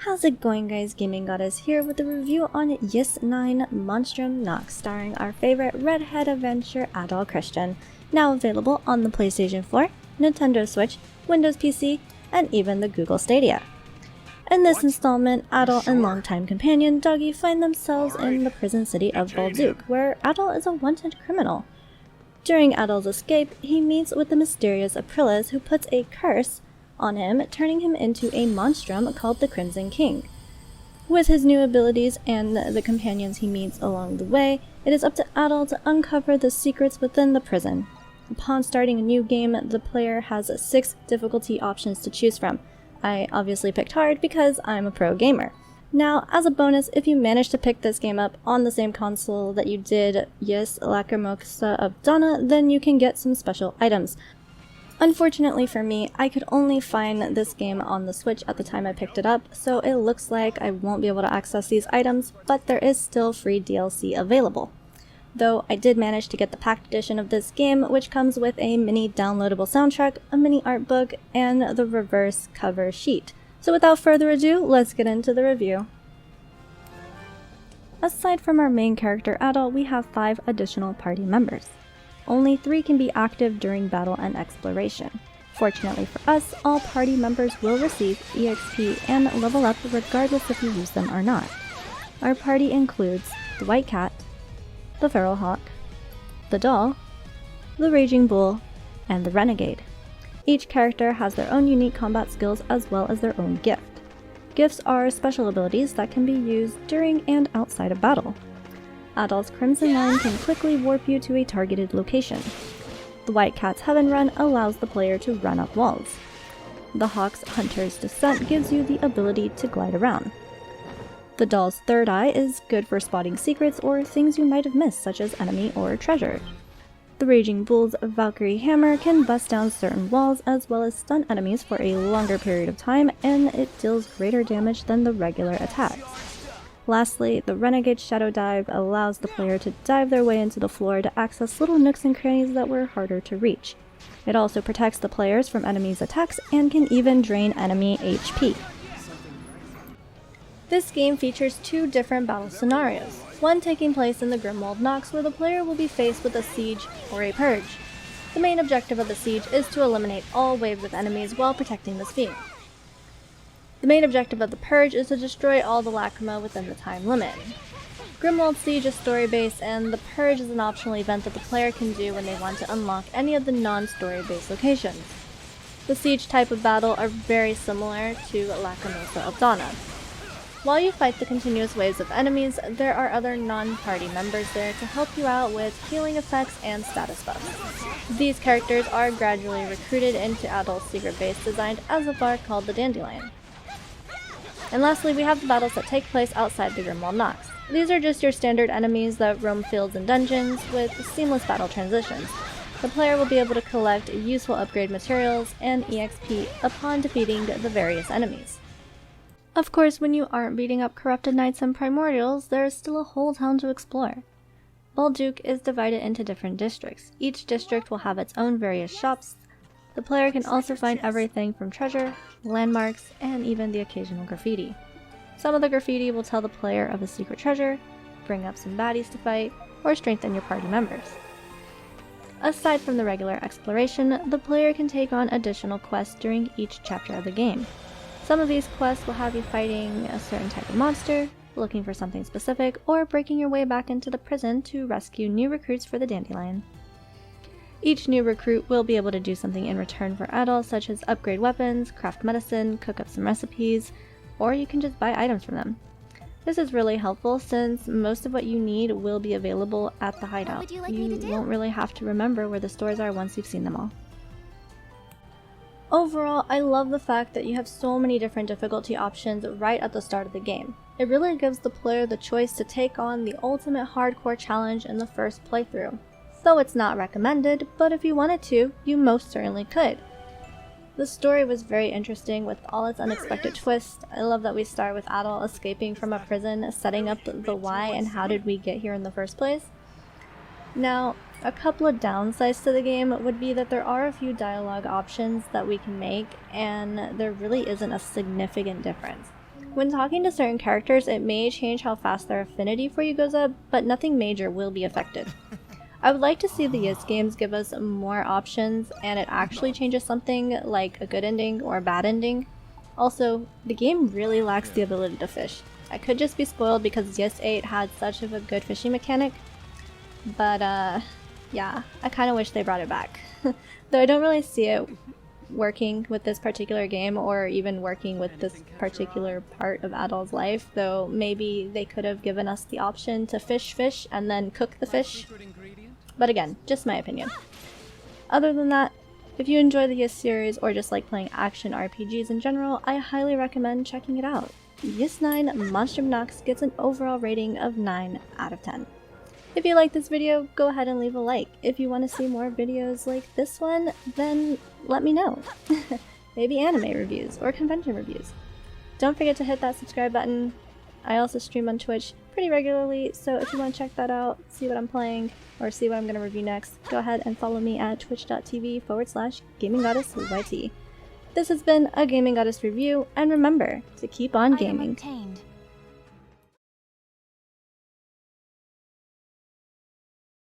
How's it going, guys? Gaming Goddess here with a review on Ys 9 Monstrum Nox, starring our favorite redhead adventure Adol Christian, now available on the PlayStation 4, Nintendo Switch, Windows PC, and even the Google Stadia. In this installment, Adol and longtime companion Doggy find themselves in the prison city of Balduq, where Adol is a wanted criminal. During Adol's escape, he meets with the mysterious Aprilis, who puts a curse on him, turning him into a monstrum called the Crimson King. With his new abilities and the companions he meets along the way, it is up to Adol to uncover the secrets within the prison. Upon starting a new game, the player has 6 difficulty options to choose from. I obviously picked hard because I'm a pro gamer. Now, as a bonus, if you manage to pick this game up on the same console that you did Ys Lacrimosa of Donna, then you can get some special items. Unfortunately for me, I could only find this game on the Switch at the time I picked it up, so it looks like I won't be able to access these items, but there is still free DLC available. Though I did manage to get the packed edition of this game, which comes with a mini downloadable soundtrack, a mini art book, and the reverse cover sheet. So without further ado, let's get into the review. Aside from our main character Adol, we have 5 additional party members. Only 3 can be active during battle and exploration. Fortunately for us, all party members will receive EXP and level up regardless if you use them or not. Our party includes the White Cat, the Feral Hawk, the Doll, the Raging Bull, and the Renegade. Each character has their own unique combat skills as well as their own gift. Gifts are special abilities that can be used during and outside of battle. Adol's Crimson Line can quickly warp you to a targeted location. The White Cat's Heaven Run allows the player to run up walls. The Hawk's Hunter's Descent gives you the ability to glide around. The Doll's Third Eye is good for spotting secrets or things you might have missed, such as enemy or treasure. The Raging Bull's Valkyrie Hammer can bust down certain walls as well as stun enemies for a longer period of time, and it deals greater damage than the regular attacks. Lastly, the Renegade's Shadow Dive allows the player to dive their way into the floor to access little nooks and crannies that were harder to reach. It also protects the players from enemies' attacks and can even drain enemy HP. This game features 2 different battle scenarios, one taking place in the Monstrum Nox, where the player will be faced with a siege or a purge. The main objective of the siege is to eliminate all waves of enemies while protecting the sphere. The main objective of the purge is to destroy all the Lacrima within the time limit. Grimwald Siege is story-based, and the purge is an optional event that the player can do when they want to unlock any of the non-story-based locations. The siege type of battle are very similar to Lacrimosa of Donna. While you fight the continuous waves of enemies, there are other non-party members there to help you out with healing effects and status buffs. These characters are gradually recruited into Adol's secret base designed as a bar called the Dandelion. And lastly, we have the battles that take place outside the Grimwald Nox. These are just your standard enemies that roam fields and dungeons with seamless battle transitions. The player will be able to collect useful upgrade materials and EXP upon defeating the various enemies. Of course, when you aren't beating up corrupted knights and primordials, there is still a whole town to explore. Balduq is divided into different districts. Each district will have its own various shops. The player can also find everything from treasure, landmarks, and even the occasional graffiti. Some of the graffiti will tell the player of a secret treasure, bring up some baddies to fight, or strengthen your party members. Aside from the regular exploration, the player can take on additional quests during each chapter of the game. Some of these quests will have you fighting a certain type of monster, looking for something specific, or breaking your way back into the prison to rescue new recruits for the Dandelion. Each new recruit will be able to do something in return for Adol, such as upgrade weapons, craft medicine, cook up some recipes, or you can just buy items from them. This is really helpful since most of what you need will be available at the hideout. What would you like me to do? Won't really have to remember where the stores are once you've seen them all. Overall, I love the fact that you have so many different difficulty options right at the start of the game. It really gives the player the choice to take on the ultimate hardcore challenge in the first playthrough. Though it's not recommended, but if you wanted to, you most certainly could. The story was very interesting with all its unexpected twists. I love that we start with Adol escaping from a prison, setting up the why and how did we get here in the first place. Now, a couple of downsides to the game would be that there are a few dialogue options that we can make, and there really isn't a significant difference. When talking to certain characters, it may change how fast their affinity for you goes up, but nothing major will be affected. I would like to see the Yes games give us more options and it actually changes something like a good ending or a bad ending. Also, the game really lacks the ability to fish. I could just be spoiled because Yes 8 had such of a good fishing mechanic, but yeah, I kind of wish they brought it back. Though I don't really see it working with this particular game or even working with this particular part of Adol's life, though maybe they could have given us the option to fish and then cook the fish. But again, just my opinion. Other than that, if you enjoy the Yes series or just like playing action RPGs in general, I highly recommend checking it out. Yes 9 Monstrum Nox gets an overall rating of 9 out of 10. If you like this video, go ahead and leave a like. If you want to see more videos like this one, then let me know. Maybe anime reviews or convention reviews. Don't forget to hit that subscribe button. I also stream on Twitch pretty regularly, so if you want to check that out, see what I'm playing, or see what I'm going to review next, go ahead and follow me at twitch.tv/GamingGoddessYT. This has been a Gaming Goddess review, and remember to keep on gaming.